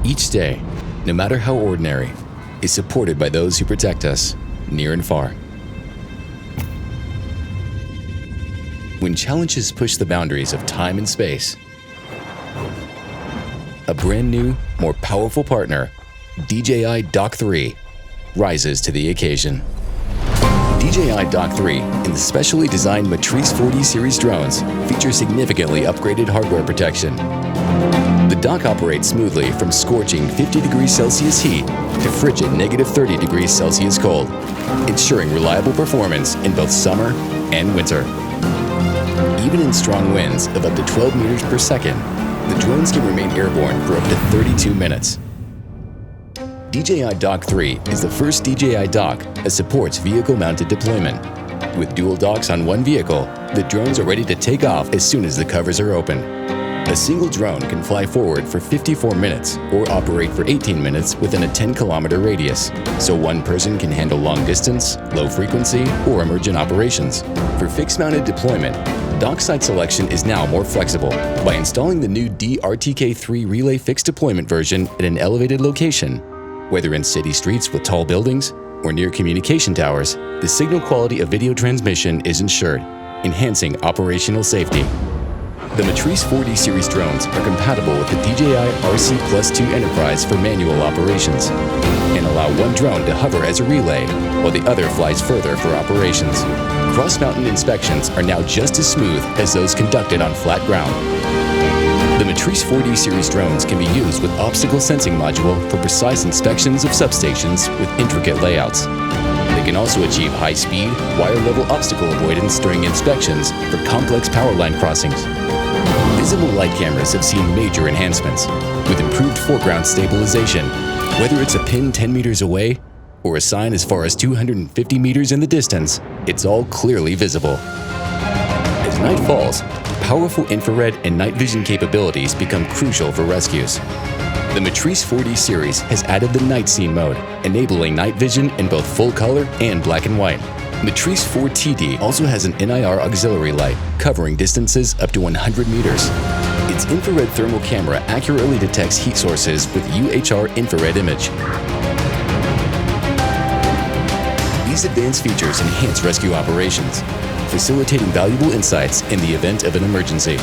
Each day, no matter how ordinary, is supported by those who protect us, near and far. When challenges push the boundaries of time and space, a brand new, more powerful partner, DJI Dock 3, rises to the occasion. DJI Dock 3 and the specially designed Matrice 4D series drones feature significantly upgraded hardware protection. The Dock operates smoothly from scorching 50 degrees Celsius heat to frigid negative 30 degrees Celsius cold, ensuring reliable performance in both summer and winter. Even in strong winds of up to 12 meters per second, the drones can remain airborne for up to 32 minutes. DJI Dock 3 is the first DJI dock that supports vehicle-mounted deployment. With dual docks on one vehicle, the drones are ready to take off as soon as the covers are open. A single drone can fly forward for 54 minutes or operate for 18 minutes within a 10-kilometer radius, so one person can handle long distance, low frequency, or emergent operations. For fixed-mounted deployment, dock site selection is now more flexible. By installing the new RTK-3 relay fixed deployment version at an elevated location, whether in city streets with tall buildings or near communication towers, the signal quality of video transmission is ensured, enhancing operational safety. The Matrice 4D series drones are compatible with the DJI RC+2 Enterprise for manual operations and allow one drone to hover as a relay while the other flies further for operations. Cross-mountain inspections are now just as smooth as those conducted on flat ground. The Matrice 4D series drones can be used with obstacle sensing module for precise inspections of substations with intricate layouts. They can also achieve high-speed, wire-level obstacle avoidance during inspections for complex power line crossings. Visible light cameras have seen major enhancements, with improved foreground stabilization, whether it's a pin 10 meters away or a sign as far as 250 meters in the distance, it's all clearly visible. As night falls, powerful infrared and night vision capabilities become crucial for rescues. The Matrice 4D series has added the night scene mode, enabling night vision in both full color and black and white. Matrice 4TD also has an NIR auxiliary light covering distances up to 100 meters. Its infrared thermal camera accurately detects heat sources with UHR infrared image. These advanced features enhance rescue operations, facilitating valuable insights in the event of an emergency.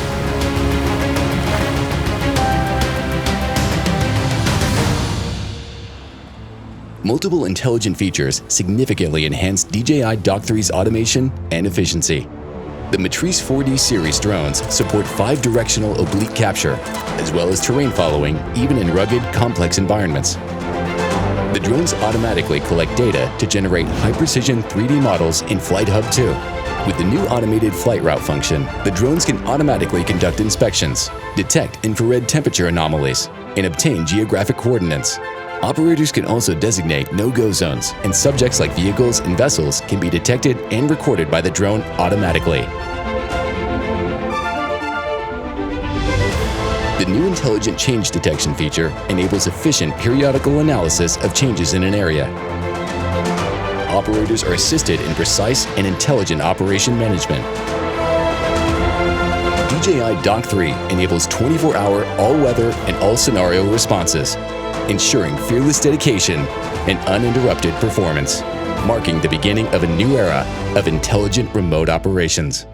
Multiple intelligent features significantly enhance DJI Dock 3's automation and efficiency. The Matrice 4D series drones support 5-directional oblique capture, as well as terrain following, even in rugged, complex environments. The drones automatically collect data to generate high-precision 3D models in Flight Hub 2. With the new automated flight route function, the drones can automatically conduct inspections, detect infrared temperature anomalies, and obtain geographic coordinates. Operators can also designate no-go zones, and subjects like vehicles and vessels can be detected and recorded by the drone automatically. The new intelligent change detection feature enables efficient periodical analysis of changes in an area. Operators are assisted in precise and intelligent operation management. DJI Dock 3 enables 24-hour all-weather and all-scenario responses, ensuring fearless dedication and uninterrupted performance, marking the beginning of a new era of intelligent remote operations.